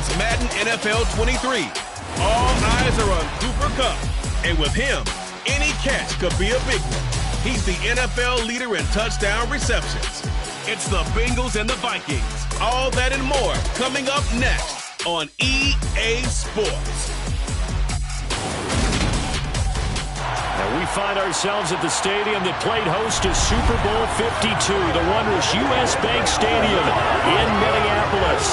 It's Madden NFL 23. All eyes are on Cooper Kupp. And with him, any catch could be a big one. He's the NFL leader in touchdown receptions. It's the Bengals and the Vikings. All that and more coming up next on EA Sports. And we find ourselves at the stadium that played host to Super Bowl 52, the wondrous U.S. Bank Stadium in Minneapolis.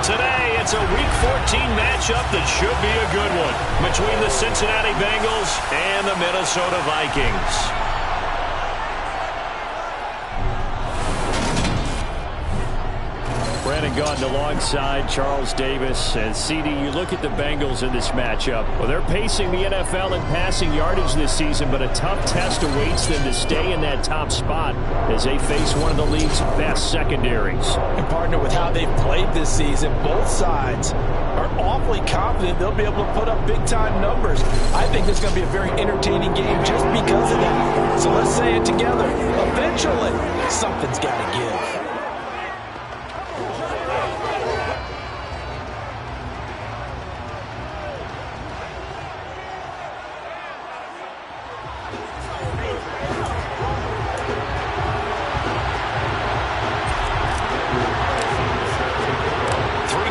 Today, it's a Week 14 matchup that should be a good one between the Cincinnati Bengals and the Minnesota Vikings. Brandon Gaudin alongside Charles Davis. And CD, you look at the Bengals in this matchup. Well, they're pacing the NFL in passing yardage this season, but a tough test awaits them to stay in that top spot as they face one of the league's best secondaries. And partner, with how they've played this season, both sides are awfully confident they'll be able to put up big-time numbers. I think it's going to be a very entertaining game just because of that. So let's say it together. Eventually, something's got to give.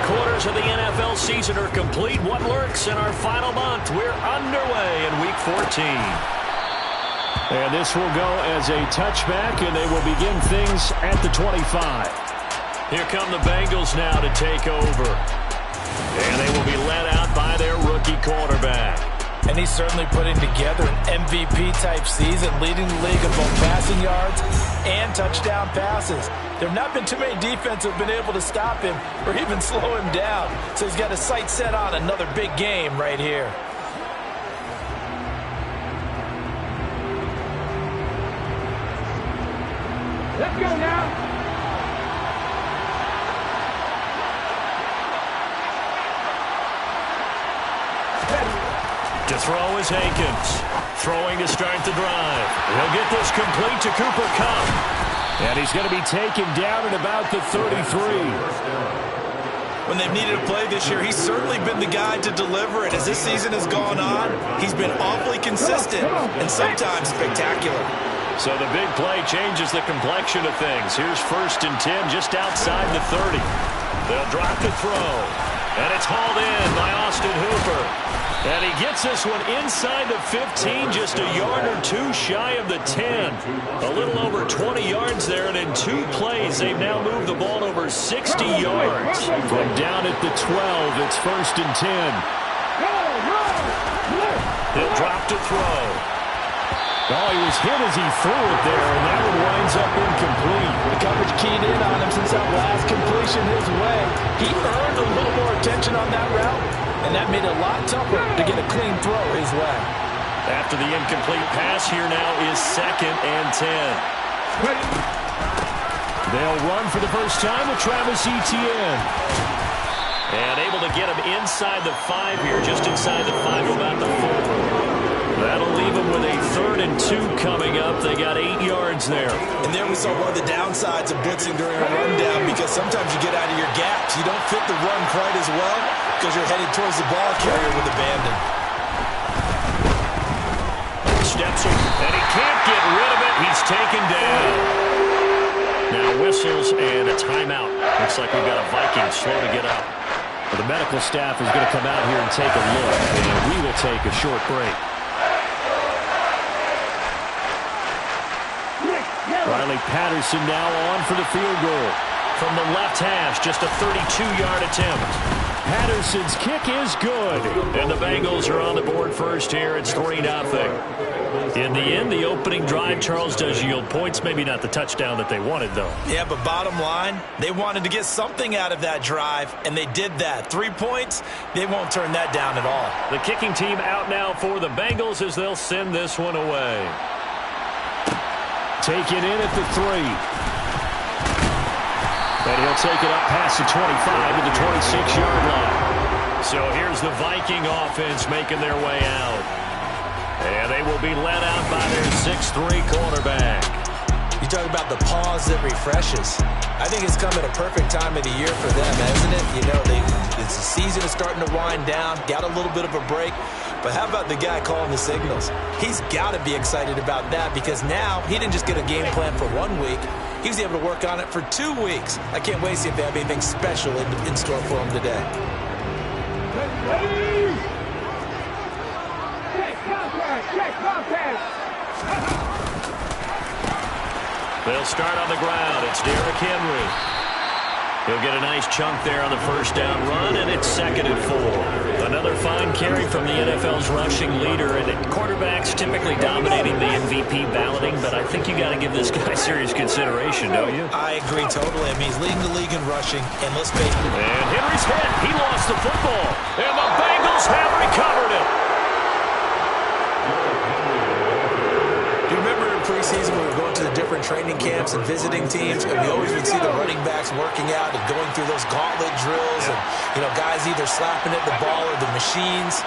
3/4 of the NFL season are complete. What lurks in our final month? We're underway in Week 14. And this will go as a touchback, and they will begin things at the 25. Here come the Bengals now to take over. And they will be led out by their rookie quarterback. And he's certainly putting together an MVP-type season, leading the league in both passing yards and touchdown passes. There have not been too many defenses have been able to stop him or even slow him down. So he's got his sights set on another big game right here. Let's go now. To throw is Hankins. Throwing to start the drive. He'll get this complete to Cooper Kupp. And he's going to be taken down at about the 33. When they've needed a play this year, he's certainly been the guy to deliver it. As this season has gone on, he's been awfully consistent and sometimes spectacular. So the big play changes the complexion of things. Here's 1st and 10 just outside the 30. They'll drop the throw. And it's hauled in by Austin Hooper. And he gets this one inside the 15, just a yard or two shy of the 10. A little over 20 yards there, and in 2 plays, they've now moved the ball over 60 yards. From down at the 12, it's 1st and 10. He'll drop to throw. Oh, he was hit as he threw it there, and that one winds up incomplete. The coverage keyed in on him since that last completion his way. He earned a little more attention on that route, and that made it a lot tougher to get a clean throw his way. After the incomplete pass, here now is 2nd and 10. They'll run for the first time with Travis Etienne. And able to get him inside the 5 here, just inside the 5, about the 4. That'll leave them with a 3rd and 2 coming up. They got 8 yards there. And there we saw one of the downsides of blitzing during a rundown, because sometimes you get out of your gaps. You don't fit the run quite as well because you're headed towards the ball carrier with abandon. Steps him, and he can't get rid of it. He's taken down. Now whistles and a timeout. Looks like we've got a Viking slow to get up. Well, the medical staff is going to come out here and take a look, and we will take a short break. Riley Patterson now on for the field goal. From the left hash, just a 32-yard attempt. Patterson's kick is good. And the Bengals are on the board first here. It's 3-0. In the end, the opening drive, Charles, does yield points. Maybe not the touchdown that they wanted, though. Yeah, but bottom line, they wanted to get something out of that drive, and they did that. 3 points, they won't turn that down at all. The kicking team out now for the Bengals as they'll send this one away. Taken in at the 3. And he'll take it up past the 25 to the 26-yard line. So here's the Viking offense making their way out. And they will be led out by their 6'3 quarterback. You talk about the pause that refreshes. I think it's come at a perfect time of the year for them, isn't it? You know, the season is starting to wind down, got a little bit of a break. But how about the guy calling the signals? He's got to be excited about that because now he didn't just get a game plan for 1 week. He was able to work on it for 2 weeks. I can't wait to see if they have anything special in store for him today. Check contact. They'll start on the ground. It's Derrick Henry. He'll get a nice chunk there on the first down run, and it's 2nd and 4. Another fine carry from the NFL's rushing leader, and quarterbacks typically dominating the MVP balloting, but I think you got to give this guy serious consideration, don't you? I agree totally. I mean, he's leading the league in rushing, and let's face it. And Henry's hit. He lost the football, and the Bengals have recovered it. Do you remember in preseason we were going to the different training camps and visiting teams, and we always would see the running backs working out and going through those gauntlet drills, and guys either slapping at the ball or the machines.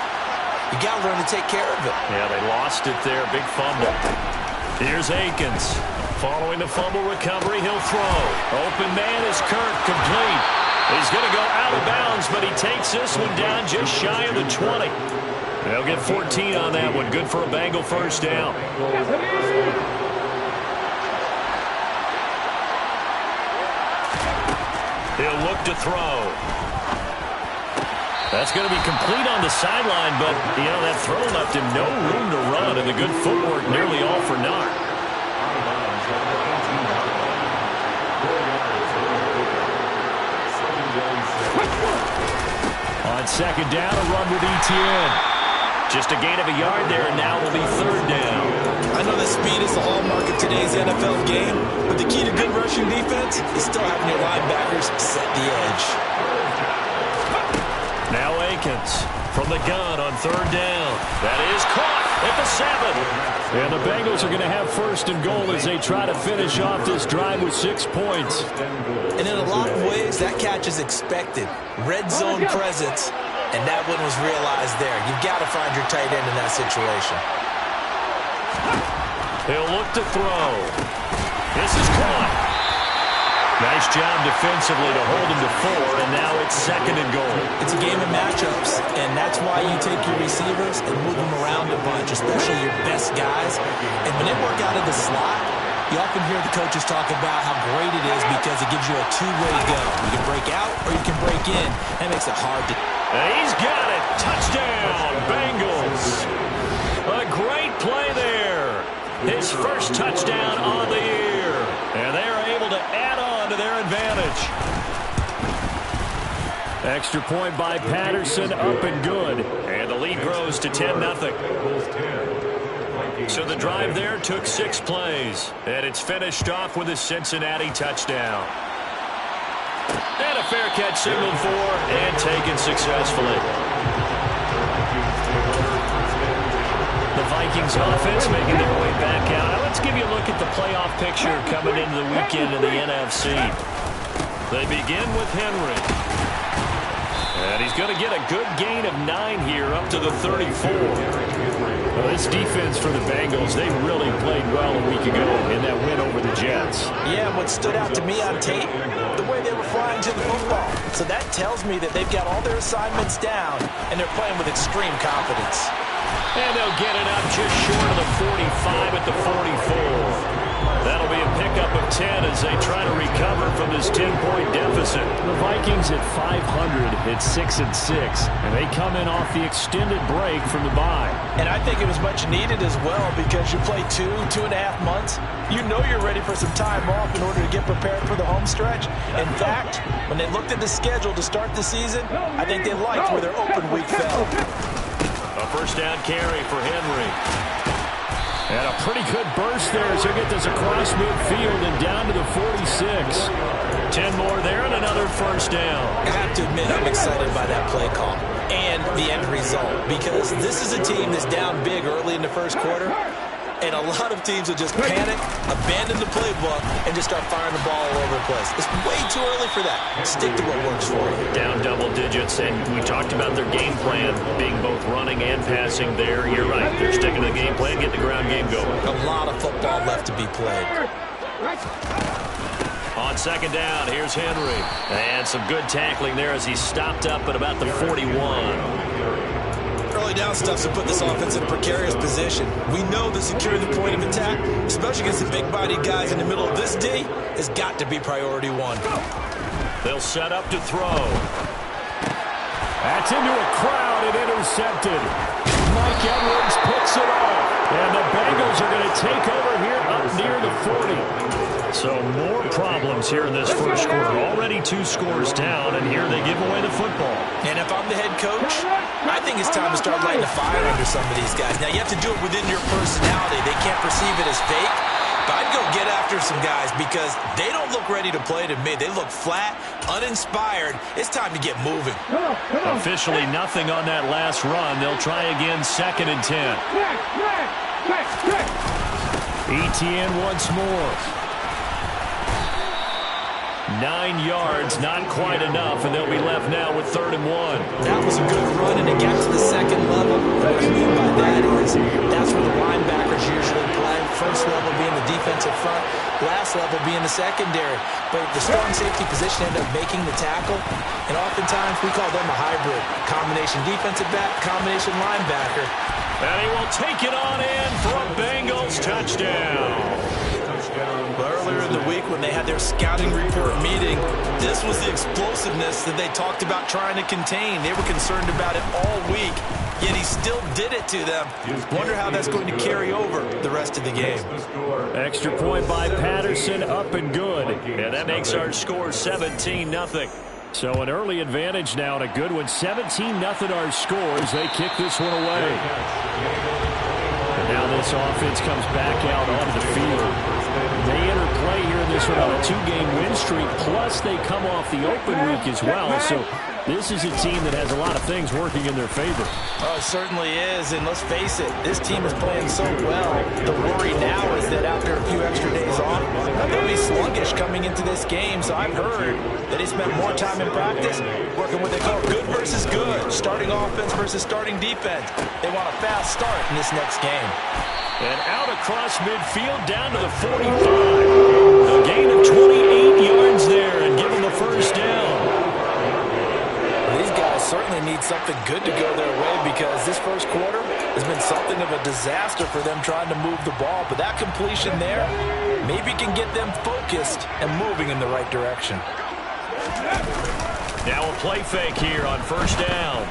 You got to learn to take care of it. Yeah, they lost it there. Big fumble. Here's Akins. Following the fumble recovery, he'll throw. Open man is Kirk, complete. He's going to go out of bounds, but he takes this one down just shy of the 20. They'll get 14 on that one. Good for a Bengal first down. He'll look to throw. That's going to be complete on the sideline, but, that throw left him no room to run, and the good footwork nearly all for naught. On second down, a run with Etienne. Just a gain of a yard there, and now will be 3rd down. I know that speed is the hallmark of today's NFL game, but the key to good rushing defense is still having your linebackers set the edge. Now Akins from the gun on 3rd down. That is caught at the 7. And the Bengals are going to have 1st and goal as they try to finish off this drive with 6 points. And in a lot of ways, that catch is expected. Red zone presence. And that one was realized there. You've got to find your tight end in that situation. He'll look to throw. This is caught. Nice job defensively to hold him to 4, and now it's 2nd and goal. It's a game of matchups, and that's why you take your receivers and move them around a bunch, especially your best guys. And when they work out of the slot, you often hear the coaches talk about how great it is because it gives you a two-way go. You can break out or you can break in. That makes it hard to... And he's got it. Touchdown, Bengals. A great play there. His first touchdown on the year. And they are able to add on to their advantage. Extra point by Patterson, up and good. And the lead grows to 10-0. So the drive there took 6 plays. And it's finished off with a Cincinnati touchdown. And a fair catch signaled for and taken successfully. The Vikings offense making their way back out. Now let's give you a look at the playoff picture coming into the weekend in the NFC. They begin with Henry. And he's going to get a good gain of 9 here up to the 34. Well, this defense for the Bengals, they really played well a week ago in that win over the Jets. Yeah, what stood out to me on tape, the way they were flying to the football. So that tells me that they've got all their assignments down, and they're playing with extreme confidence. And they'll get it up just short of the 45 at the 44. That'll be a pickup of 10 as they try to recover from this 10-point deficit. The Vikings at 500 at 6-6, and they come in off the extended break from the bye. And I think it was much needed as well because you play 2.5 months. You know you're ready for some time off in order to get prepared for the home stretch. In fact, when they looked at the schedule to start the season, I think they liked where their open week fell. A first down carry for Henry. And a pretty good burst there as he'll get this across midfield and down to the 46. 10 more there and another first down. I have to admit I'm excited by that play call and the end result because this is a team that's down big early in the first quarter. And a lot of teams will just panic, abandon the playbook, and just start firing the ball all over the place. It's way too early for that. Stick to what works for you. Down double digits, and we talked about their game plan being both running and passing there. You're right. They're sticking to the game plan, getting the ground game going. A lot of football left to be played. On second down, here's Henry. And some good tackling there as he stopped up at about the 41. Early down stuff to put this offense in a precarious position. We know that securing the point of attack, especially against the big-bodied guys in the middle of this D, has got to be priority one. They'll set up to throw. That's into a crowd and intercepted. Mike Edwards picks it off. And the Bengals are going to take over here up near the 40. So more problems here in this first quarter. Already 2 scores down, and here they give away the football. And if I'm the head coach, I think it's time to start lighting a fire under some of these guys. Now, you have to do it within your personality. They can't perceive it as fake. But I'd go get after some guys because they don't look ready to play to me. They look flat, uninspired. It's time to get moving. Officially nothing on that last run. They'll try again, 2nd and 10. ETN once more. 9 yards, not quite enough, and they'll be left now with 3rd and 1. That was a good run, and it got to the 2nd level. What I mean by that is that's where the linebackers usually play. First level being the defensive front, last level being the secondary. But the strong safety position ended up making the tackle, and oftentimes we call them a hybrid. Combination defensive back, combination linebacker. And he will take it on in for a Bengals touchdown. But earlier in the week when they had their scouting report meeting, this was the explosiveness that they talked about trying to contain. They were concerned about it all week, yet he still did it to them. Wonder how that's going to carry over the rest of the game. Extra point by Patterson, up and good. And that makes our score 17-0. So an early advantage now and a good one. 17-0 our scores. They kick this one away. And now this offense comes back out onto the field. They enter play here in this one on a 2-game win streak, plus they come off the open week as well. So this is a team that has a lot of things working in their favor. Oh, it certainly is, and let's face it, this team is playing so well. The worry now is that after a few extra days off, they'll be sluggish coming into this game. So I've heard that they spent more time in practice working what they call good versus good, starting offense versus starting defense. They want a fast start in this next game. And out across midfield down to the 45. A gain of 28 yards there and give them a first down. These guys certainly need something good to go their way because this first quarter has been something of a disaster for them trying to move the ball. But that completion there maybe can get them focused and moving in the right direction. Now a play fake here on first down.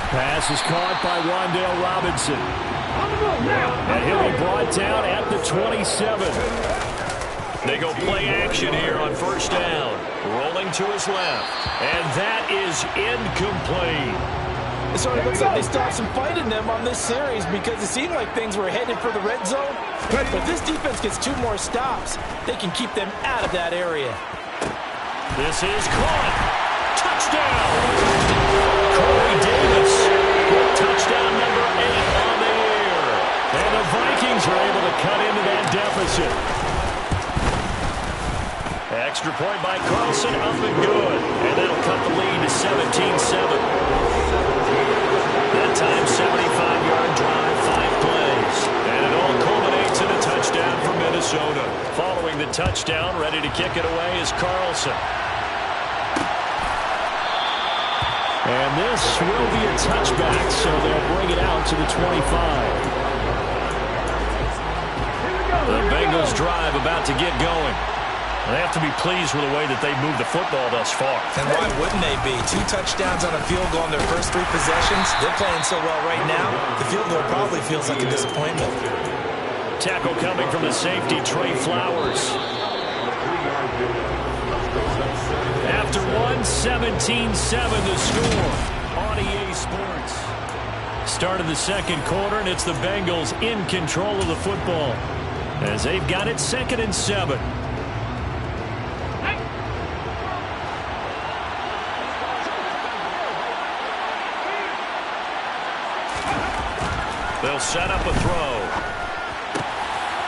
Pass is caught by Wan'Dale Robinson. And he'll be brought down at the 27. They go play action here on first down. Rolling to his left. And that is incomplete. It sort of looks like they stopped some fight in them on this series because it seemed like things were headed for the red zone. But if this defense gets 2 more stops, they can keep them out of that area. This is caught. Touchdown. Corey Davis. Touchdown number 8 on the air. And the Vikings are able to cut into that deficit. Extra point by Carlson, up and good. And that'll cut the lead to 17-7. That time, 75-yard drive, 5 plays. And it all culminates in a touchdown for Minnesota. Following the touchdown, ready to kick it away is Carlson. And this will be a touchback, so they'll bring it out to the 25. The Bengals drive about to get going. They have to be pleased with the way that they've moved the football thus far. And why wouldn't they be? 2 touchdowns on a field goal in their first 3 possessions. They're playing so well right now, the field goal probably feels like a disappointment. Tackle coming from the safety, Trey Flowers. After 17-7 to score on EA Sports. Start of the second quarter, and it's the Bengals in control of the football as they've got it 2nd and 7. They'll set up a throw.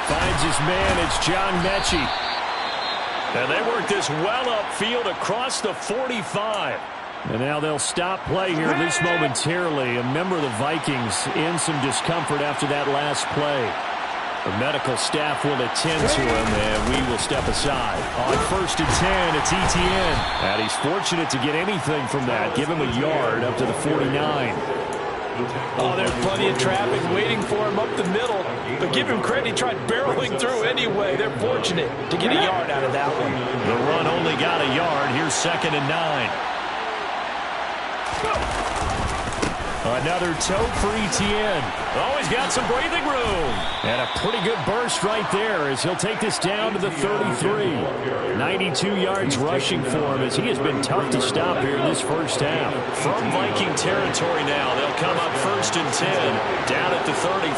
Finds his man, it's John Mechie. And they work this well upfield across the 45. And now they'll stop play here, at least momentarily. A member of the Vikings in some discomfort after that last play. The medical staff will attend to him, and we will step aside. On 1st and 10, it's Etienne. And he's fortunate to get anything from that. Give him a yard up to the 49. Oh, there's plenty of traffic waiting for him up the middle. But give him credit, he tried barreling through anyway. They're fortunate to get a yard out of that one. The run only got a yard. Here's 2nd and 9. Another toe for Etienne. Oh, he's got some breathing room. And a pretty good burst right there as he'll take this down to the 33. 92 yards rushing for him as he has been tough to stop here in this first half. From Viking territory now, they'll come up 1st and 10, down at the 33.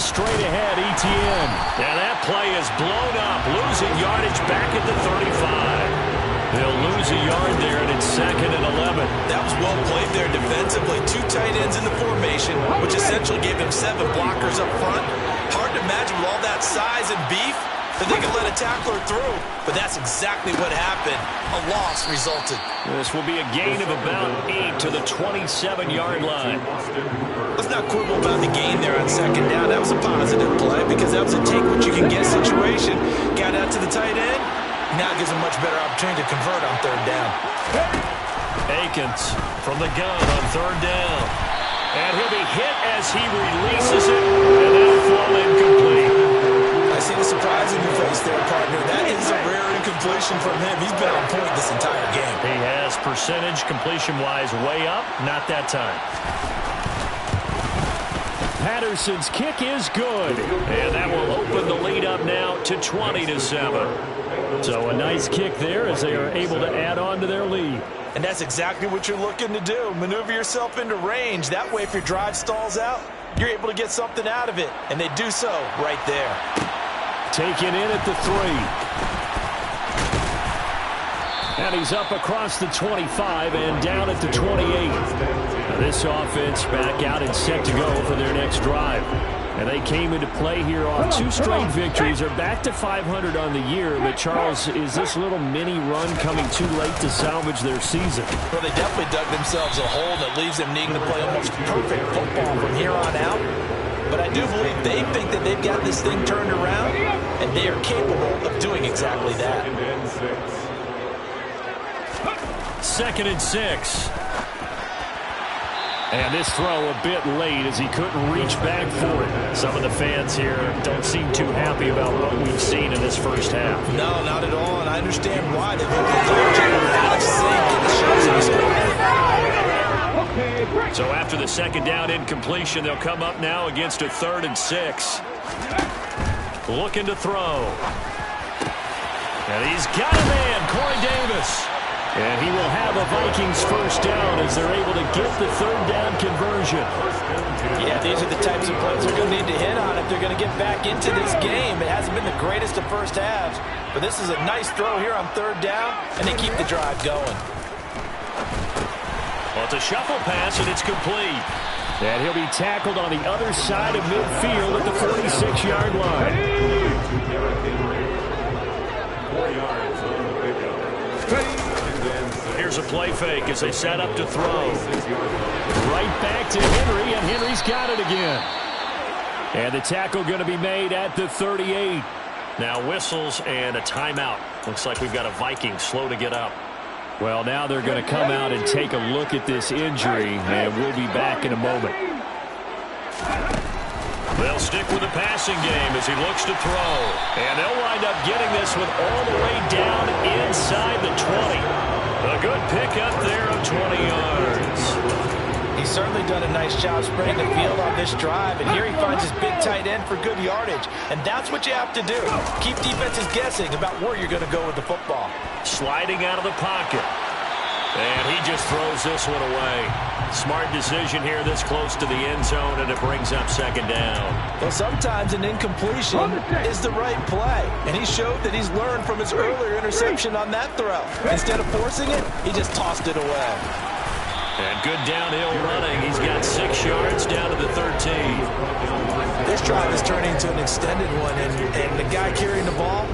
Straight ahead, Etienne. Now that play is blown up, losing yardage back at the 35. They'll lose a yard there, and it's 2nd and 11. That was well played there defensively. 2 tight ends in the formation, which essentially gave him 7 blockers up front. Hard to imagine with all that size and beef that they could let a tackler through. But that's exactly what happened. A loss resulted. This will be a gain of about 8 to the 27-yard line. Let's not quibble about the gain there on 2nd down. That was a positive play because that was a take-what-you-can-get situation. Got out to the tight end. Now it gives him a much better opportunity to convert on 3rd down. Akins from the gun on 3rd down. And he'll be hit as he releases it, and that'll fall incomplete. I see the surprise in your face there, partner. That is a rare incompletion from him. He's been on point this entire game. He has percentage completion-wise way up, not that time. Patterson's kick is good. And that will open the lead up now to 20-7. So a nice kick there as they are able to add on to their lead. And that's exactly what you're looking to do. Maneuver yourself into range. That way, if your drive stalls out, you're able to get something out of it. And they do so right there. Taken in at the 3. And he's up across the 25 and down at the 28. Now this offense back out and set to go for their next drive. And they came into play here off 2 straight victories. They're back to 500 on the year. But, Charles, is this little mini run coming too late to salvage their season? Well, they definitely dug themselves a hole that leaves them needing to play almost perfect football from here on out. But I do believe they think that they've got this thing turned around, and they are capable of doing exactly that. 2nd and 6. And this throw a bit late as he couldn't reach back for it. Some of the fans here don't seem too happy about what we've seen in this first half. No, not at all, and I understand why. They've been Alex Zink. So after the 2nd down incompletion, they'll come up now against a 3rd and 6. Looking to throw. And he's got a man, Corey Davis. And he will have a Vikings first down as they're able to get the 3rd down conversion. Yeah, these are the types of plays they're going to need to hit on if they're going to get back into this game. It hasn't been the greatest of first halves, but this is a nice throw here on 3rd down, and they keep the drive going. Well, it's a shuffle pass, and it's complete. And he'll be tackled on the other side of midfield at the 46-yard line. 4 yards. Here's a play fake as they set up to throw. Right back to Henry, and Henry's got it again. And the tackle going to be made at the 38. Now whistles and a timeout. Looks like we've got a Viking slow to get up. Well, now they're going to come out and take a look at this injury, and we'll be back in a moment. They'll stick with the passing game as he looks to throw. And they'll wind up getting this one all the way down inside the 20. A good pickup there of 20 yards. He's certainly done a nice job spreading the field on this drive, and here he finds his big tight end for good yardage. And that's what you have to do. Keep defenses guessing about where you're going to go with the football. Sliding out of the pocket. And he just throws this one away. Smart decision here this close to the end zone, and it brings up 2nd down. Well, sometimes an incompletion is the right play, and he showed that he's learned from his earlier interception on that throw. Instead of forcing it, he just tossed it away. And good downhill running. He's got 6 yards down to the 13. This drive is turning into an extended one, and the guy carrying the ball,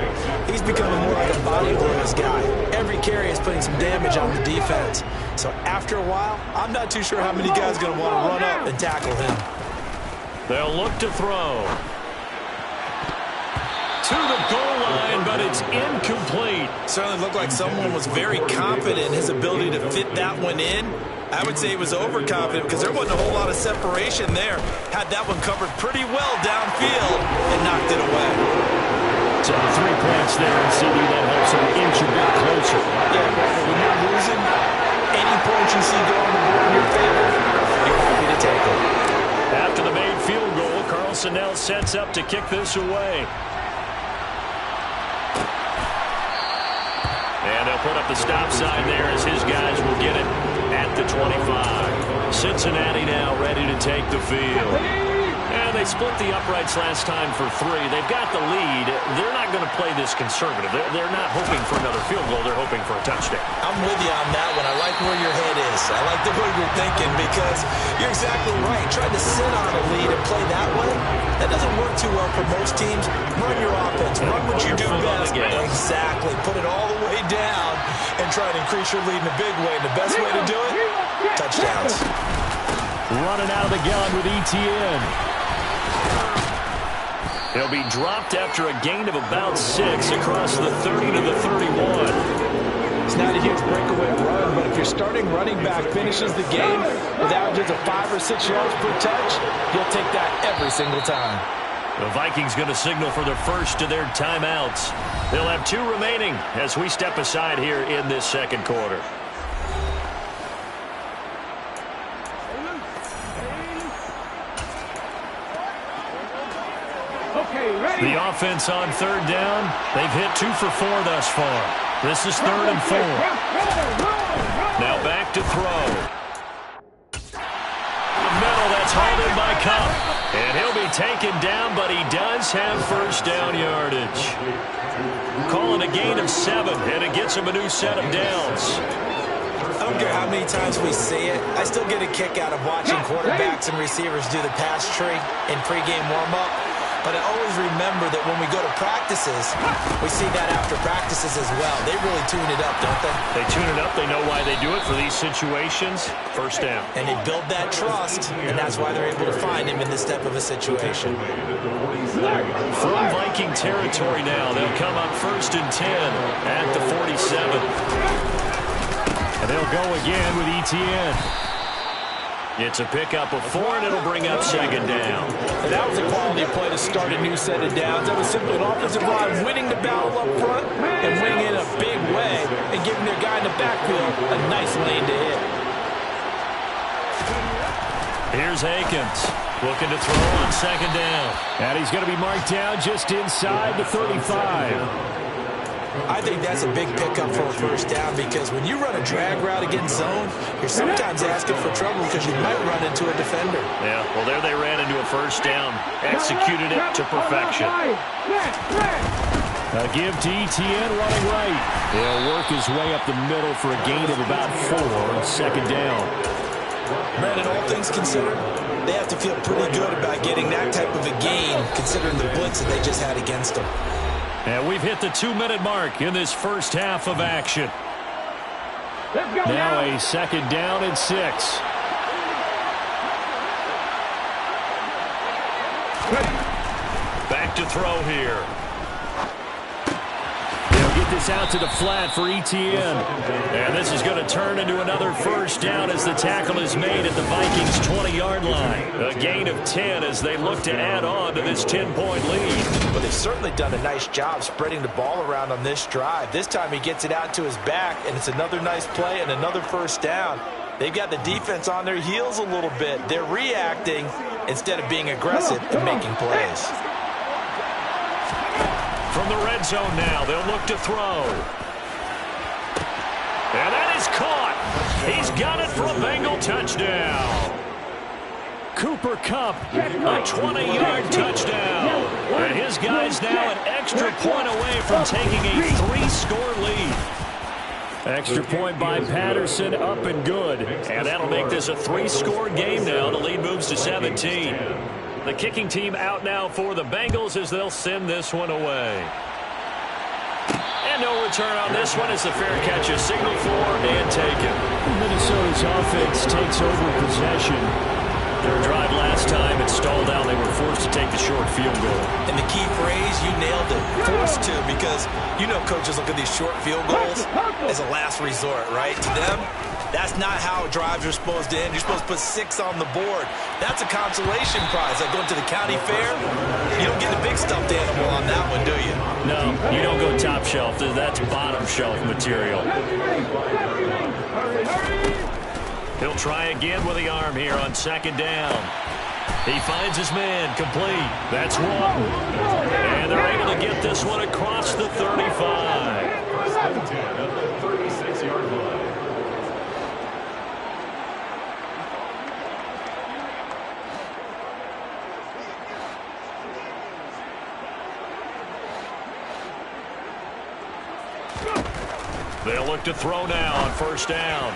he's becoming more like a body blows guy. Every carry is putting some damage on the defense. So after a while, I'm not too sure how many guys are going to want to run up and tackle him. They'll look to throw. To the goal line, but it's incomplete. Certainly looked like someone was very confident in his ability to fit that one in. I would say he was overconfident because there wasn't a whole lot of separation there. Had that one covered pretty well downfield and knocked it away. So 3 points there, and CD that helps him inch a bit closer. Yeah, when you're losing, any points you see go on the board in your favor, you're happy to take them. After the made field goal, Carlson now sets up to kick this away. And they'll put up the stop sign there as his guys will get it at the 25. Cincinnati now ready to take the field. And they split the uprights last time for 3. They've got the lead. They're not going to play this conservative. They're not hoping for another field goal. They're hoping for a touchdown. I'm with you on that one. I like where your head is. I like the way you're thinking because you're exactly right. Trying to sit on a lead and play that way, that doesn't work too well for most teams. Run your offense. Run what you do best. Exactly. Put it all the way down and try to increase your lead in a big way. And the best way to do it, touchdowns. Running out of the gun with ETN. He'll be dropped after a gain of about 6 across the 30 to the 31. It's not a huge breakaway run, but if your starting running back finishes the game with averages of 5 or 6 yards per touch, you'll take that every single time. The Vikings going to signal for their first to their timeouts. They'll have 2 remaining as we step aside here in this second quarter. The offense on 3rd down. They've hit 2 for 4 thus far. This is 3rd and 4. Now back to throw. Middle, that's hauled in by Cup. And he'll be taken down, but he does have first down yardage. Calling a gain of 7, and it gets him a new set of downs. I don't care how many times we see it. I still get a kick out of watching quarterbacks and receivers do the pass tree in pregame warm-up. But I always remember that when we go to practices, we see that after practices as well. They really tune it up, don't they? They tune it up. They know why they do it for these situations. First down. And they build that trust, and that's why they're able to find him in this type of a situation. From Viking territory now, they'll come up 1st and 10 at the 47. And they'll go again with ETN. It's a pickup of 4, and it'll bring up 2nd down. And that was a quality play to start a new set of downs. That was simply an offensive line winning the battle up front and winning in a big way and giving their guy in the backfield a nice lane to hit. Here's Akins looking to throw on 2nd down. And he's going to be marked down just inside the 35. I think that's a big pickup for a first down because when you run a drag route against zone, you're sometimes asking for trouble because you might run into a defender. Yeah, well, there they ran into a first down. Executed it to perfection. A give to ETN running right. He'll work his way up the middle for a gain of about 4 on 2nd down. Brandon, all things considered, they have to feel pretty good about getting that type of a gain considering the blitz that they just had against them. And we've hit the 2-minute mark in this first half of action. Now a 2nd down and 6. Back to throw here. They'll get this out to the flat for ETN. And this is going to turn into another first down as the tackle is made at the Vikings' 20-yard line. A gain of 10 as they look to add on to this 10-point lead. Well, they've certainly done a nice job spreading the ball around on this drive. This time he gets it out to his back, and it's another nice play and another first down. They've got the defense on their heels a little bit. They're reacting instead of being aggressive and making plays. From the red zone now, they'll look to throw. And that is caught. He's got it for a Bengal touchdown. Cooper Kupp, a 20-yard touchdown. And his guy's now an extra point away from taking a 3-score lead. Extra point by Patterson, up and good. And that'll make this a 3-score game now. The lead moves to 17. The kicking team out now for the Bengals as they'll send this one away. And no return on this one as the fair catch is signaled for and taken. Minnesota's offense takes over possession. Their drive last time, it stalled out. They were forced to take the short field goal. And the key phrase, you nailed it, forced to, because you know coaches look at these short field goals as a last resort, right? To them, that's not how drives are supposed to end. You're supposed to put 6 on the board. That's a consolation prize. Like going to the county fair, you don't get a big stuffed animal on that one, do you? No, you don't go top shelf. That's bottom shelf material. He'll try again with the arm here on second down. He finds his man, complete. That's one. And they're able to get this one across the 35. First and 10 at the 36-yard line. They'll look to throw now on first down.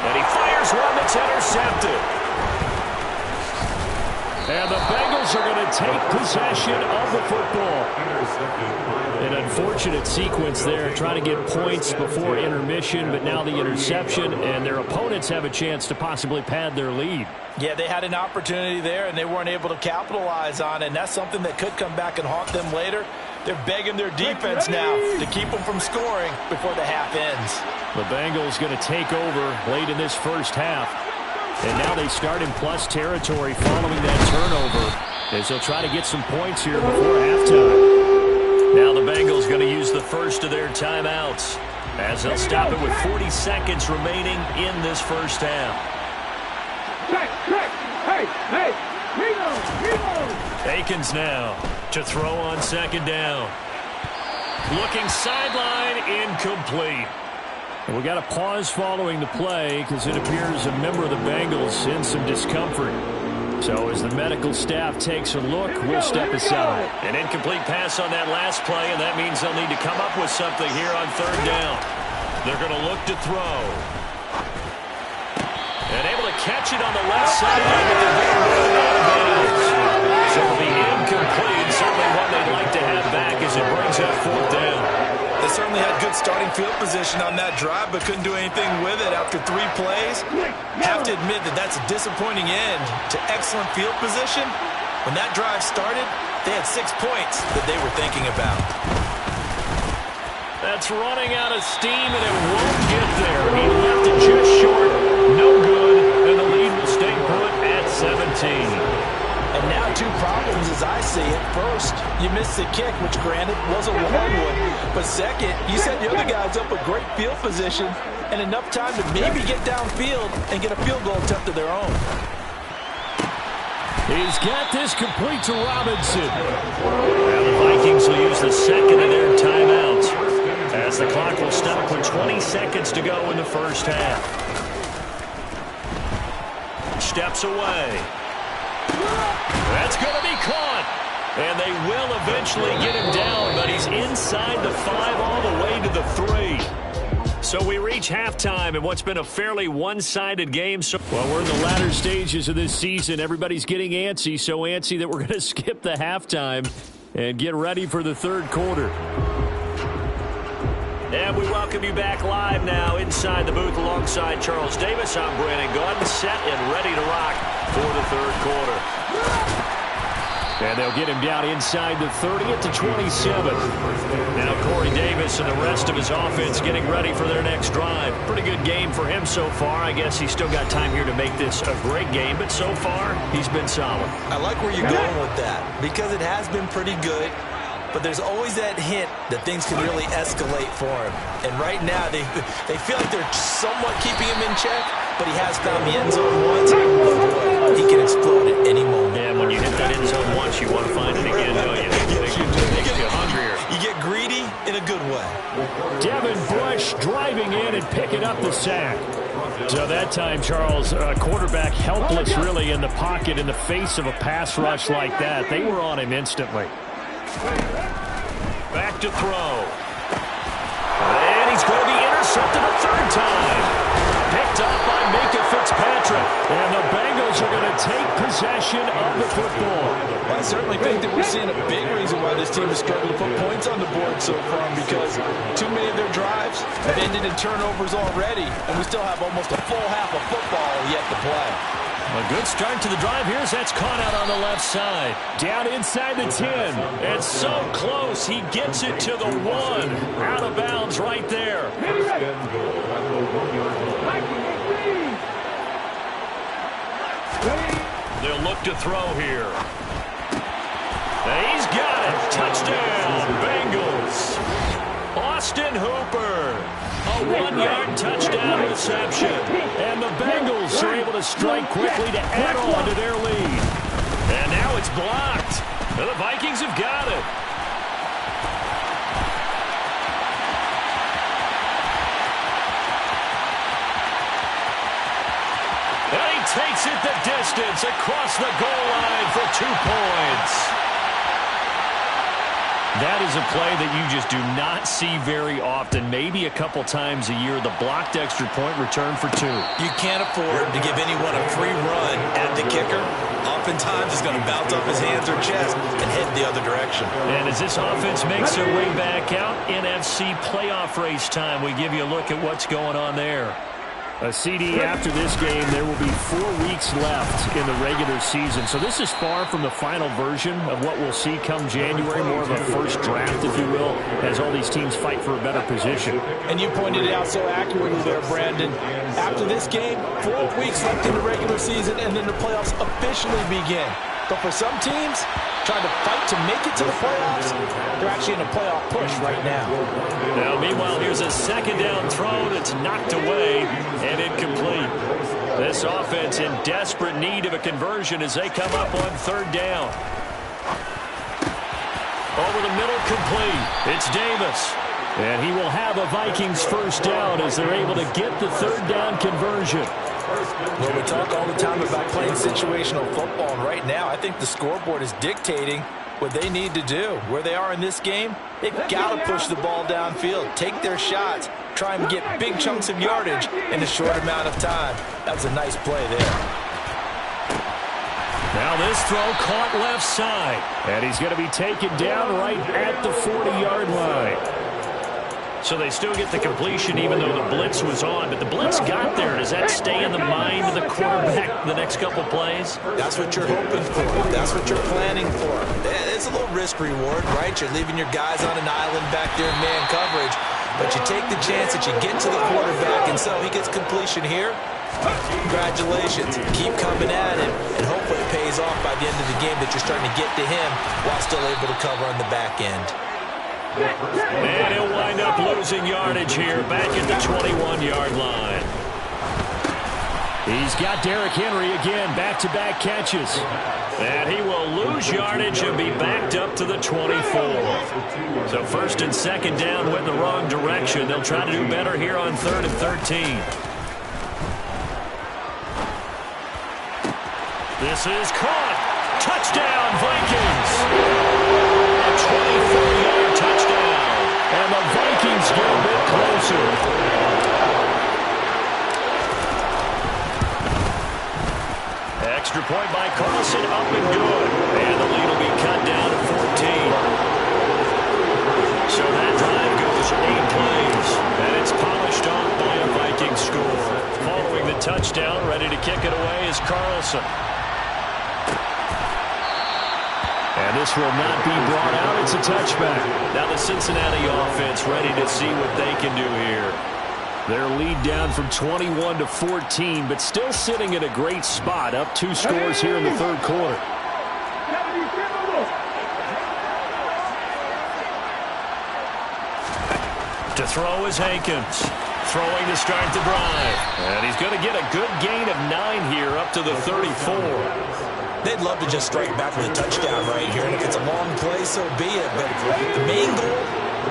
And he fires one that's intercepted. And the Bengals are going to take possession of the football. An unfortunate sequence there, trying to get points before intermission, but now the interception, and their opponents have a chance to possibly pad their lead. Yeah, they had an opportunity there, and they weren't able to capitalize on it, and that's something that could come back and haunt them later. They're begging their defense now to keep them from scoring before the half ends. The Bengals going to take over late in this first half. And now they start in plus territory following that turnover as they'll try to get some points here before halftime. Now the Bengals going to use the first of their timeouts as they'll stop it with 40 seconds remaining in this first half. Akins now to throw on second down. Looking sideline, incomplete. And we got a pause following the play because it appears a member of the Bengals in some discomfort. So as the medical staff takes a look, we'll step aside. An incomplete pass on that last play, and that means they'll need to come up with something here on third down. They're going to look to throw. And able to catch it on the left sideline, but they're going to run out of bounds. So it'll be incomplete, certainly one they'd like to have back as it brings up fourth down. They certainly had good starting field position on that drive, but couldn't do anything with it after 3 plays. Have to admit that that's a disappointing end to excellent field position. When that drive started, they had 6 points that they were thinking about. That's running out of steam, and it won't get there. He left it just short. No good, and the lead will stay put at 17. And now 2 problems as I see it. First, you missed the kick, which granted was a long one. But second, you set the other guys up with great field position and enough time to maybe get downfield and get a field goal attempt of their own. He's got this complete to Robinson. Now the Vikings will use the second of their timeouts as the clock will stop with 20 seconds to go in the first half. Steps away. That's going to be caught. And they will eventually get him down, but he's inside the 5 all the way to the 3. So we reach halftime in what's been a fairly one-sided game. Well, we're in the latter stages of this season. Everybody's getting antsy, so antsy that we're going to skip the halftime and get ready for the third quarter. And we welcome you back live now inside the booth alongside Charles Davis. I'm Brandon Gaudin, set and ready to rock for the third quarter. And they'll get him down inside the 30 at the 27. Now Corey Davis and the rest of his offense getting ready for their next drive. Pretty good game for him so far. I guess he's still got time here to make this a great game, but so far he's been solid. I like where you're going with that because it has been pretty good. But there's always that hint that things can really escalate for him. And right now, they feel like they're somewhat keeping him in check, but he has found the end zone once. Oh boy, he can explode at any moment. Yeah, when you hit that end zone once, you want to find it again, don't you? Yes, you do. Makes you hungrier. You get greedy in a good way. Devin Bush driving in and picking up the sack. So that time, Charles, quarterback helpless really in the pocket in the face of a pass rush like that. They were on him instantly. Back to throw. And he's going to be intercepted a third time. Picked up by Minka Fitzpatrick. And the Bengals are going to take possession of the football. Well, I certainly think that we're seeing a big reason why this team has struggled to put points on the board so far, because too many of their drives have ended in turnovers already, and we still have almost a full half of football yet to play. A good start to the drive here as that's caught out on the left side. Down inside the 10. And so close, he gets it to the 1. Out of bounds right there. They'll look to throw here. And he's got it. Touchdown, Bengals. Austin Hooper. A 1-yard touchdown reception. And the Bengals are able to strike quickly to add on to their lead. And now it's blocked. And the Vikings have got it. And he takes it the distance across the goal line for 2 points. That is a play that you just do not see very often. Maybe a couple times a year, the blocked extra point return for 2. You can't afford to give anyone a free run at the kicker. Oftentimes, he's going to bounce off his hands or chest and head the other direction. And as this offense makes their way back out, NFC playoff race time, we give you a look at what's going on there. A CD after this game, there will be 4 weeks left in the regular season. So this is far from the final version of what we'll see come January, more of a first draft, if you will, as all these teams fight for a better position. And you pointed it out so accurately there, Brandon. After this game, 4 weeks left in the regular season, and then the playoffs officially begin. But for some teams, trying to fight to make it to the playoffs, they're actually in a playoff push right now. Now, meanwhile, here's a second down throw that's knocked away and incomplete. This offense in desperate need of a conversion as they come up on 3rd down. Over the middle, complete. It's Davis. And he will have a Vikings first down as they're able to get the 3rd down conversion. Well, we talk all the time about playing situational football, and right now I think the scoreboard is dictating what they need to do. Where they are in this game, they've got to push the ball downfield, take their shots, try and get big chunks of yardage in a short amount of time. That was a nice play there. Now this throw caught left side. And he's going to be taken down right at the 40-yard line. So they still get the completion even though the blitz was on. But the blitz got there. Does that stay in the mind of the quarterback the next couple plays? That's what you're hoping for. That's what you're planning for. It's a little risk reward, right? You're leaving your guys on an island back there in man coverage. But you take the chance that you get to the quarterback, and so he gets completion here. Congratulations. Keep coming at him, and hopefully it pays off by the end of the game that you're starting to get to him while still able to cover on the back end. And he'll wind up losing yardage here back at the 21-yard line. He's got Derrick Henry again, back-to-back catches. And he will lose yardage and be backed up to the 24. So 1st and 2nd down went in the wrong direction. They'll try to do better here on 3rd and 13. This is caught. Touchdown, Vikings. A 24-yard touchdown. And the Vikings get a bit closer. Extra point by Carlson, up and good. And the lead will be cut down to 14. So that drive goes 8 plays. And it's polished off by a Viking score. Following the touchdown, ready to kick it away is Carlson. And this will not be brought out. It's a touchback. Now the Cincinnati offense ready to see what they can do here. Their lead down from 21 to 14, but still sitting at a great spot, up 2 scores here in the 3rd quarter. To throw is Hankins. Throwing to start the drive. And he's going to get a good gain of 9 here up to the 34. They'd love to just strike back with a touchdown right here, and if it's a long play, so be it. But the main goal,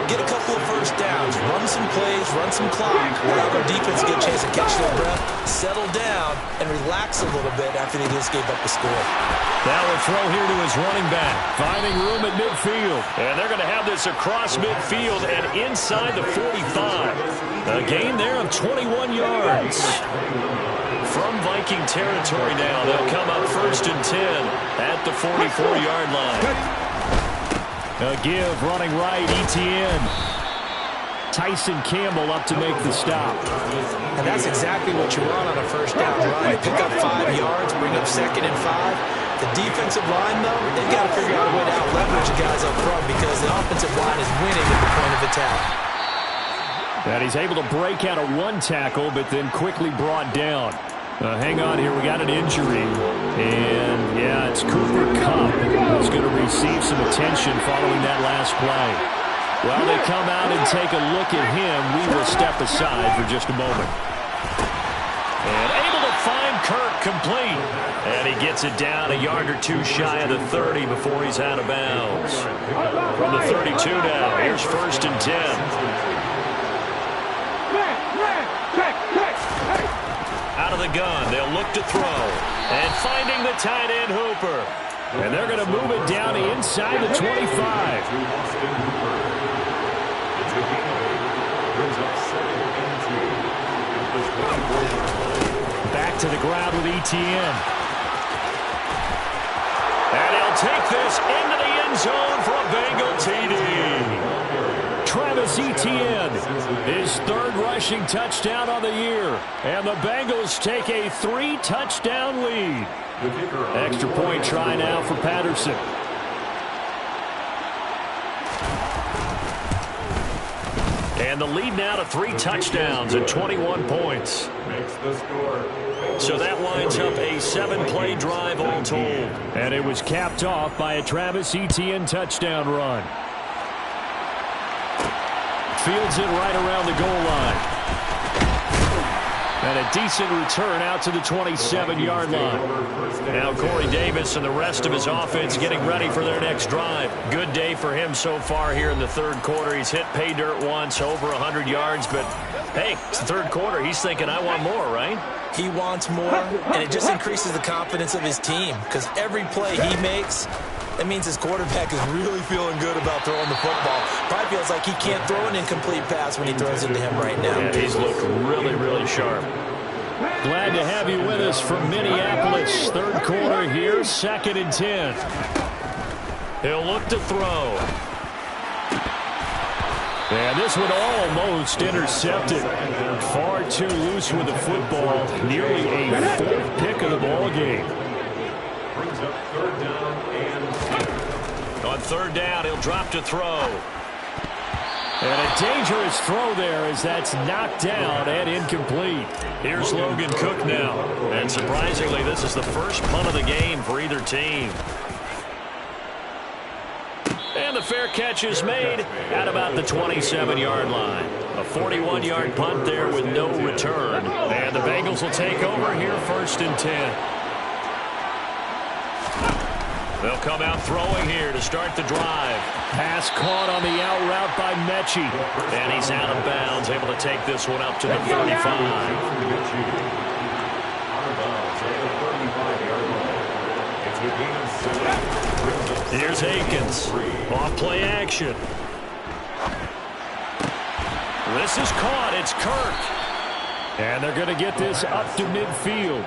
get a couple of first downs, run some plays, run some clock, allow their defense to get a chance to catch their breath, settle down, and relax a little bit after they just gave up the score. Now a throw here to his running back. Finding room at midfield. And they're going to have this across midfield and inside the 45. A gain there of 21 yards. From Viking territory now, they'll come up 1st and 10 at the 44-yard line. A give running right, Etienne. Tyson Campbell up to make the stop. And that's exactly what you want on a first down run. Pick up 5 yards, bring up 2nd and 5. The defensive line, though, they've got to figure out a way to out-leverage the guys up front because the offensive line is winning at the point of attack. And he's able to break out a 1 tackle, but then quickly brought down. Hang on here, we got an injury. And, yeah, it's Cooper Kupp who's going to receive some attention following that last play. While they come out and take a look at him, we will step aside for just a moment. And able to find Kirk complete. And he gets it down a yard or 2 shy of the 30 before he's out of bounds. From the 32 now, here's 1st and 10. Out of the gun, they'll look to throw. And finding the tight end, Hooper. And they're going to move it down inside the 25. Back to the ground with Etienne. And he'll take this into the end zone for a Bengal TD. Travis Etienne, his 3rd rushing touchdown on the year. And the Bengals take a 3-touchdown lead. Extra point try now for Patterson. And the lead now to 3 touchdowns and 21 points. So that winds up a 7-play drive all told. And it was capped off by a Travis Etienne touchdown run. Fields it right around the goal line. And a decent return out to the 27-yard line. Now Corey Davis and the rest of his offense getting ready for their next drive. Good day for him so far here in the 3rd quarter. He's hit pay dirt once, over 100 yards. But, hey, it's the 3rd quarter. He's thinking, I want more, right? He wants more, and it just increases the confidence of his team because every play he makes, that means his quarterback is really feeling good about throwing the football. Probably feels like he can't throw an incomplete pass when he throws it to him right now. Yeah, he's looked really, really sharp. Glad to have you with us from Minneapolis. 3rd quarter here, 2nd and 10. He'll look to throw. And this one almost intercepted. Far too loose with the football. Nearly a 4th pick of the ball game. Brings up 3rd down and 10. On 3rd down, he'll drop to throw. And a dangerous throw there as that's knocked down and incomplete. Here's Logan Cook now. And surprisingly, this is the first punt of the game for either team. And the fair catch is made at about the 27-yard line. A 41-yard punt there with no return. And the Bengals will take over here 1st and 10. They'll come out throwing here to start the drive. Pass caught on the out route by Mechie. And he's out of bounds, able to take this one up to the 35. Here's Akins. Off play action. This is caught. It's Kirk. And they're going to get this up to midfield.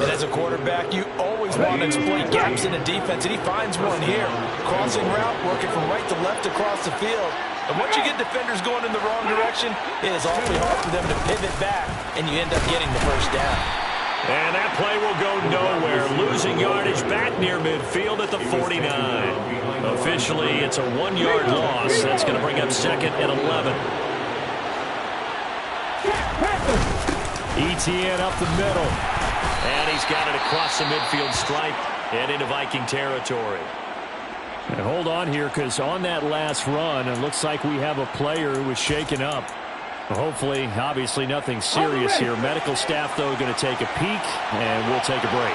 And as a quarterback, you always want to exploit gaps in the defense, and he finds one here. Crossing route, working from right to left across the field. And once you get defenders going in the wrong direction, it is awfully hard for them to pivot back, and you end up getting the 1st down. And that play will go nowhere. Losing yardage back near midfield at the 49. Officially, it's a 1-yard loss. That's going to bring up 2nd and 11. Etienne up the middle. And he's got it across the midfield stripe and into Viking territory. And hold on here, because on that last run, it looks like we have a player who was shaken up. Hopefully, obviously nothing serious here. Medical staff, though, going to take a peek, and we'll take a break.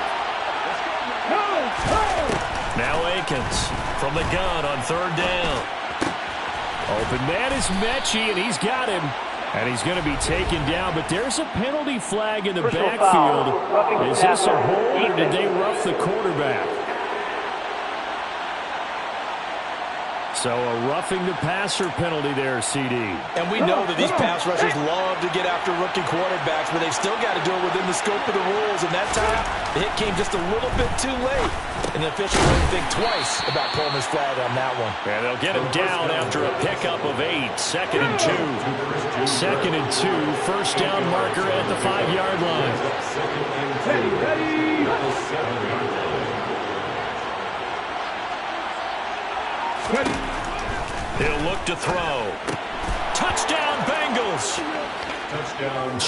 Now Akins from the gun on 3rd down. Open man is Mechie, and he's got him. And he's going to be taken down, but there's a penalty flag in the backfield. Is this a hold, or did they rough the quarterback? So a roughing the passer penalty there, CD. And we know that these pass rushers love to get after rookie quarterbacks, but they've still got to do it within the scope of the rules. And that time, the hit came just a little bit too late. And the official wouldn't think twice about pulling his flag on that one. And they'll get him down after a pickup of 8. 2nd and 2. 2nd and 2. First down marker at the 5-yard line. He'll look to throw. Touchdown, Bengals.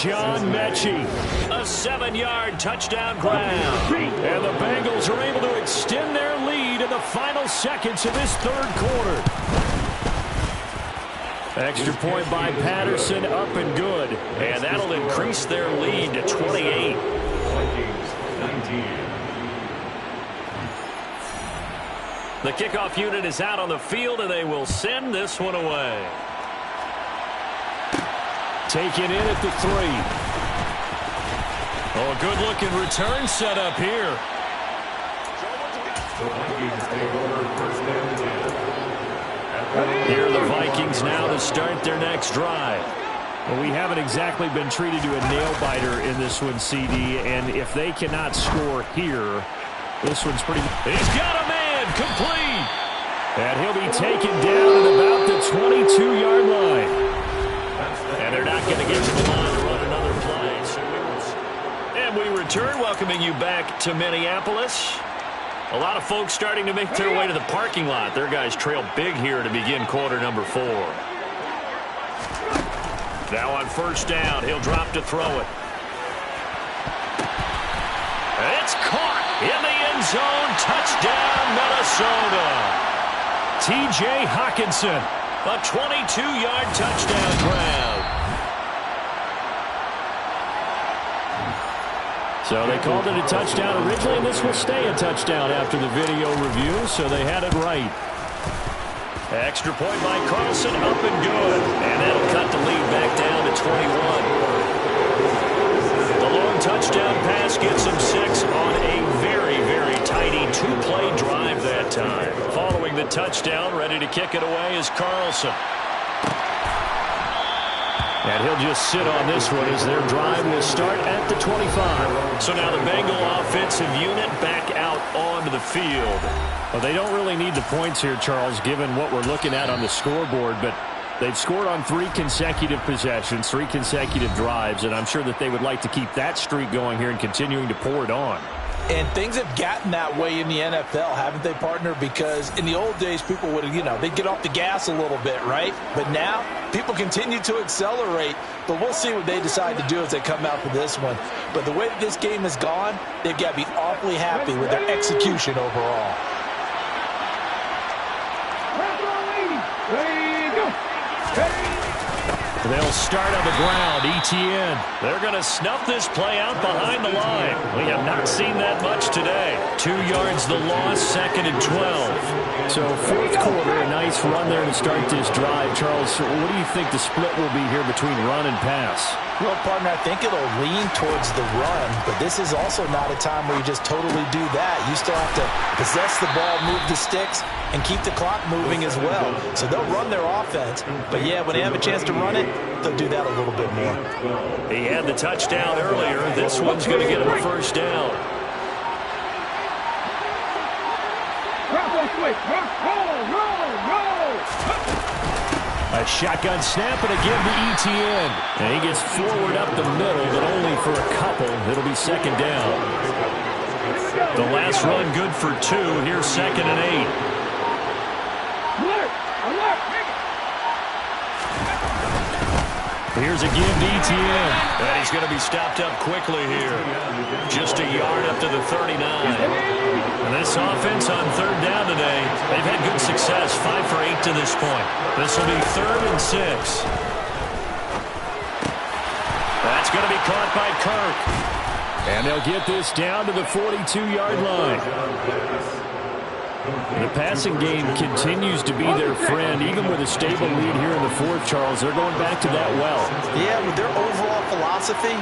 John Mechie. A 7-yard touchdown grab. And the Bengals are able to extend their lead in the final seconds of this 3rd quarter. Extra point by Patterson, up and good. And that'll increase their lead to 28. The kickoff unit is out on the field, and they will send this one away. Taken in at the 3. Oh, a good-looking return set up here. Here are the Vikings now to start their next drive. Well, we haven't exactly been treated to a nail-biter in this one, CD, and if they cannot score here, this one's pretty... He's got a man, complete. And he'll be taken down at about the 22-yard line. And they're not going to get to the line to run another play. And we return, welcoming you back to Minneapolis. A lot of folks starting to make their way to the parking lot. Their guys trail big here to begin quarter number 4. Now on first down, he'll drop to throw it. It's caught in the end zone. Touchdown, Minnesota. T.J. Hockenson. A 22-yard touchdown grab. So they called it a touchdown originally, and this will stay a touchdown after the video review, so they had it right. Extra point by Carlson, up and good. And that'll cut the lead back down to 21. The long touchdown pass gets him 6 on a very, very tidy 2-play drive that time. Following the touchdown, ready to kick it away is Carlson. And he'll just sit on this one as their drive will start at the 25. So now the Bengal offensive unit back out onto the field. Well, they don't really need the points here, Charles, given what we're looking at on the scoreboard, but they've scored on 3 consecutive possessions, 3 consecutive drives, and I'm sure that they would like to keep that streak going here and continuing to pour it on. And things have gotten that way in the NFL, haven't they, partner? Because in the old days, people would, they'd get off the gas a little bit, right? But now, people continue to accelerate. But we'll see what they decide to do as they come out for this one. But the way that this game has gone, they've got to be awfully happy with their execution overall. They'll start on the ground. Etienne. They're going to snuff this play out behind the line. We have not seen that much today. 2 yards the loss, 2nd and 12. So 4th quarter, a nice run there to start this drive. Charles, what do you think the split will be here between run and pass? Well, partner, I think it'll lean towards the run, but this is also not a time where you just totally do that. You still have to possess the ball, move the sticks, and keep the clock moving as well. So they'll run their offense, but yeah, when they have a chance to run it, they'll do that a little bit more. He had the touchdown earlier. This one's going to get him a first down. A shotgun snap and again to Etienne. And he gets forward up the middle, but only for a couple. It'll be 2nd down. The last run good for 2. Here's 2nd and 8. Here's again to Etienne. And he's going to be stopped up quickly here. Just a yard up to the 39. And this offense on 3rd down today, they've had good success. 5 for 8 to this point. This will be 3rd and 6. That's going to be caught by Kirk. And they'll get this down to the 42-yard line. The passing game continues to be their friend, even with a stable lead here in the 4th, Charles. They're going back to that well. Yeah, with their overall philosophy,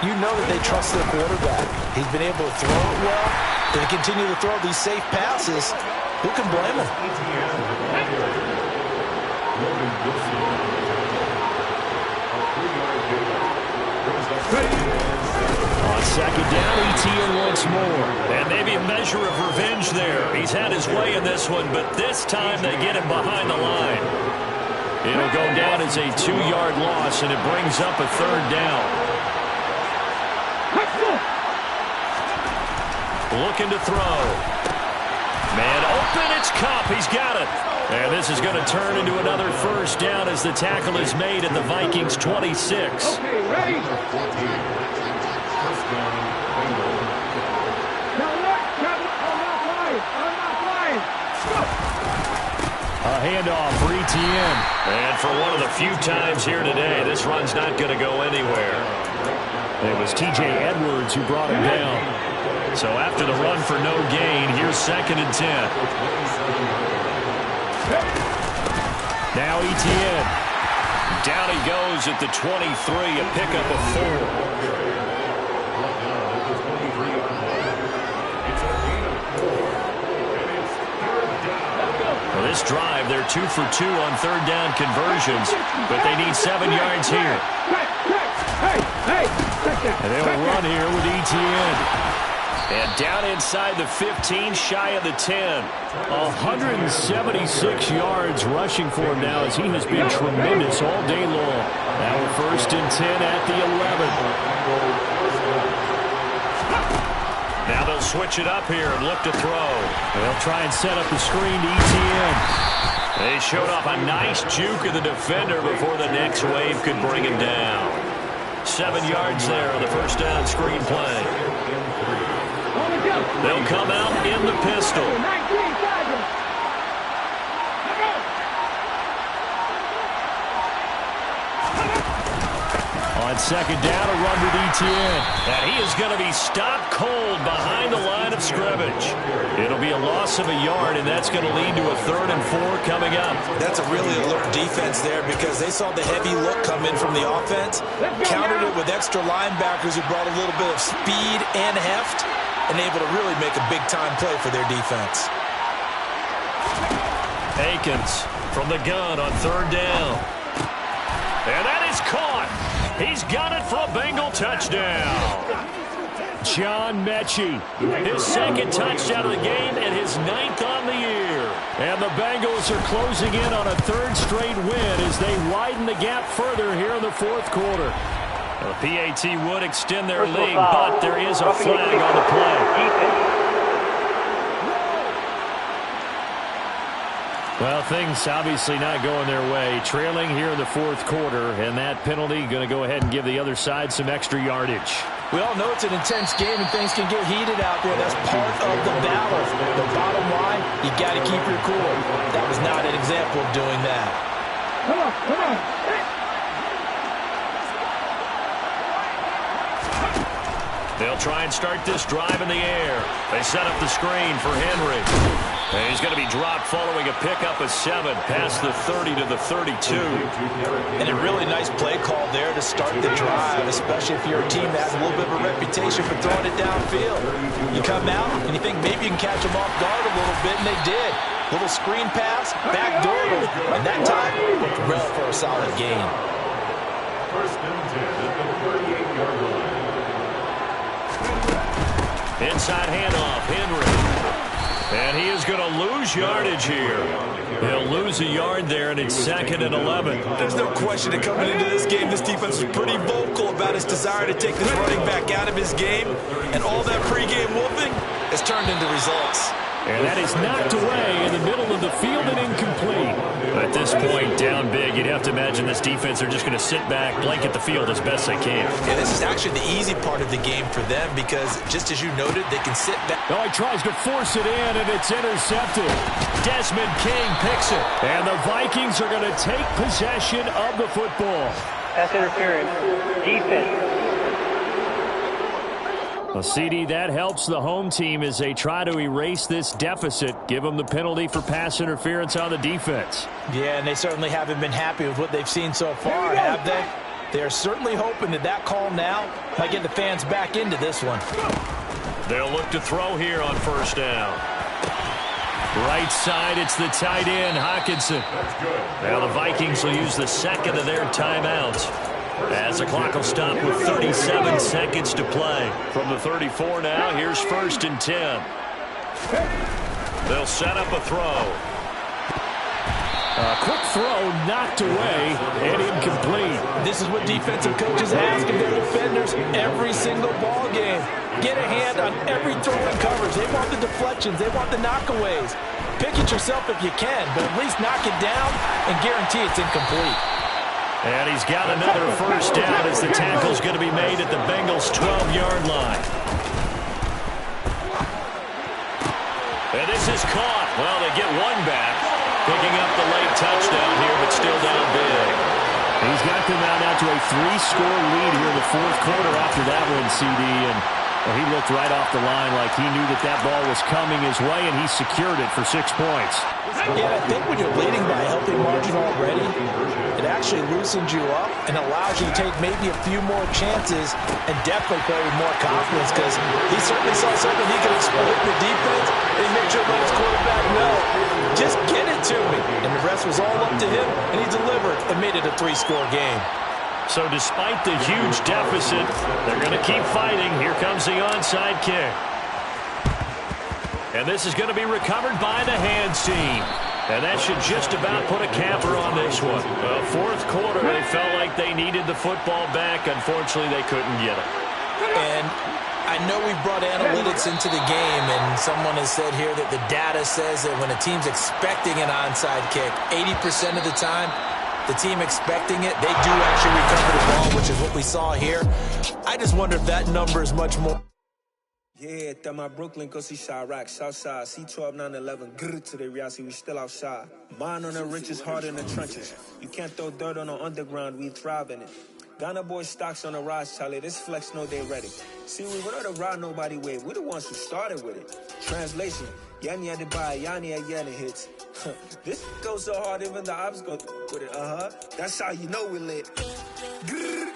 you know that they trust their quarterback. He's been able to throw it well. They continue to throw these safe passes. Who can blame him? On second down, ETN once more. And maybe a measure of revenge there. He's had his way in this one, but this time they get him behind the line. It'll go down as a 2-yard loss, and it brings up a third down. Looking to throw. Man open, it's Kupp. He's got it. And this is going to turn into another first down as the tackle is made at the Vikings' 26. Okay, ready? A handoff for ETN. And for one of the few times here today, this run's not going to go anywhere. It was T.J. Edwards who brought him down. So after the run for no gain, here's 2nd and 10. Now ETN. Down he goes at the 23, a pickup of 4. Well, this drive, they're 2 for 2 on third down conversions, but they need 7 yards here. And they'll run here with ETN. And down inside the 15, shy of the 10. 176 yards rushing for him now as he has been tremendous all day long. Now a 1st and 10 at the 11. Now they'll switch it up here and look to throw. They'll try and set up the screen to ETN. They showed off a nice juke of the defender before the next wave could bring him down. 7 yards there on the first down screen play. They'll come out in the pistol. On second down, a run with ETN. And he is going to be stopped cold behind the line of scrimmage. It'll be a loss of a yard, and that's going to lead to a 3rd and 4 coming up. That's a really alert defense there because they saw the heavy look come in from the offense, countered it with extra linebackers who brought a little bit of speed and heft, and able to really make a big-time play for their defense. Akins from the gun on third down. And that is caught. He's got it for a Bengal touchdown. John Mechie, His 2nd touchdown of the game and his 9th on the year. and the Bengals are closing in on a 3rd straight win as they widen the gap further here in the 4th quarter. The PAT would extend their lead, but there is a flag on the play. Well, things obviously not going their way. Trailing here in the 4th quarter, and that penalty going to go ahead and give the other side some extra yardage. We all know it's an intense game and things can get heated out there. That's part of the battle. The bottom line, you got to keep your cool. That was not an example of doing that. Come on, come on. They'll try and start this drive in the air. They set up the screen for Henry. And he's going to be dropped following a pickup of 7 past the 30 to the 32. And a really nice play call there to start the drive, especially if you're a team that has a little bit of a reputation for throwing it downfield. You come out and you think maybe you can catch them off guard a little bit, and they did. Little screen pass, backdoor, and that time, well for a solid gain. First and 10 at the 38-yard line. Inside handoff, Henry. And he is going to lose yardage here. He'll lose a yard there, and it's 2nd and 11. There's no question that coming into this game, this defense was pretty vocal about his desire to take this running back out of his game. And all that pregame whooping has turned into results. And that is knocked away in the middle of the field and incomplete. At this point, down big, you'd have to imagine this defense are just going to sit back, blanket the field as best they can. And this is actually the easy part of the game for them because, just as you noted, they can sit back. Oh, he tries to force it in, and it's intercepted. Desmond King picks it. And the Vikings are going to take possession of the football. Pass interference. Defense. Well, CD, that helps the home team as they try to erase this deficit, give them the penalty for pass interference on the defense. Yeah, and they certainly haven't been happy with what they've seen so far, have they? They're certainly hoping that that call now might get the fans back into this one. They'll look to throw here on first down. Right side, it's the tight end, Hockenson. Now the Vikings will use the second of their timeouts, as the clock will stop with 37 seconds to play. From the 34 now, here's 1st and 10. They'll set up a throw. A quick throw knocked away and incomplete. This is what defensive coaches ask of their defenders every single ball game. Get a hand on every throw and coverage. They want the deflections. They want the knockaways. Pick it yourself if you can, but at least knock it down and guarantee it's incomplete. And he's got another 1st down as the tackle's going to be made at the Bengals' 12-yard line. And this is caught. Well, they get one back. Picking up the late touchdown here, but still down big. He's got them out to a 3-score lead here in the 4th quarter after that one, CD. And he looked right off the line like he knew that ball was coming his way, and he secured it for 6 points. Yeah, I think when you're leading by a healthy margin already, it actually loosens you up and allows you to take maybe a few more chances and definitely play with more confidence, because he certainly saw something he could exploit in the defense, and he made sure to let his quarterback know, just get it to me. And the rest was all up to him, and he delivered and made it a 3-score game. So despite the huge deficit, they're going to keep fighting. Here comes the onside kick. And this is going to be recovered by the hands team. And that should just about put a capper on this one. Well, 4th quarter, they felt like they needed the football back. Unfortunately, they couldn't get it. And I know we brought analytics into the game, and someone has said here that the data says that when a team's expecting an onside kick, 80% of the time, the team expecting it, they do actually recover the ball, which is what we saw here. I just wonder if that number is much more. Yeah, that my Brooklyn, go see Chirac, Southside, C12, 911, grrr to the reality, we still outside. Mine on the riches, hard in the trenches. You can't throw dirt on the underground, we thrive in it. Ghana boys stocks on the rise, Charlie, this flex know they ready. See, we were the ride nobody wave, we the ones who started with it. Translation, Yanni had to buy, Yanni had Yanni hits. This goes so hard, even the ops go with it, That's how you know we lit. Grrr,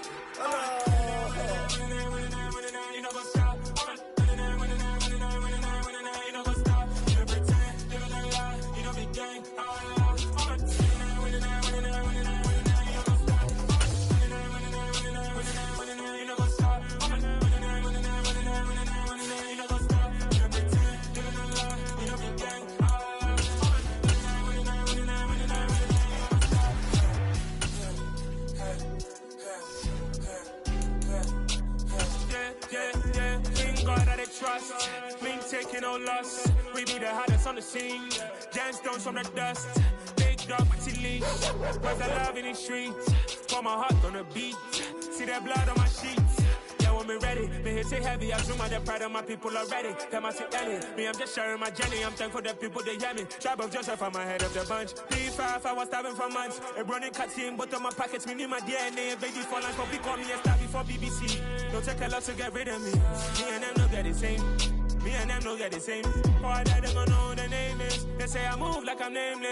trust, me taking no loss. We be the hottest on the scene. Gemstones from the dust. Big dog, Matty Leash. Where's the love in the streets? Pour my heart on the beat. See that blood on my sheets. Yeah, when me ready, me hit it heavy. I zoom out the pride of my people already. Them I see Ellie. Me, I'm just sharing my journey. I'm thankful that people they hear me. Tribe of Joseph, I'm ahead of the bunch. P5, I was starving for months. A running cut team, but on my pockets, me need my DNA. Baby for lunch, but call me a star before BBC. Don't take a lot to get rid of me. Me and them don't get the same. Me and them don't get the same. For that, they don't know who the name is. They say I move like I'm nameless.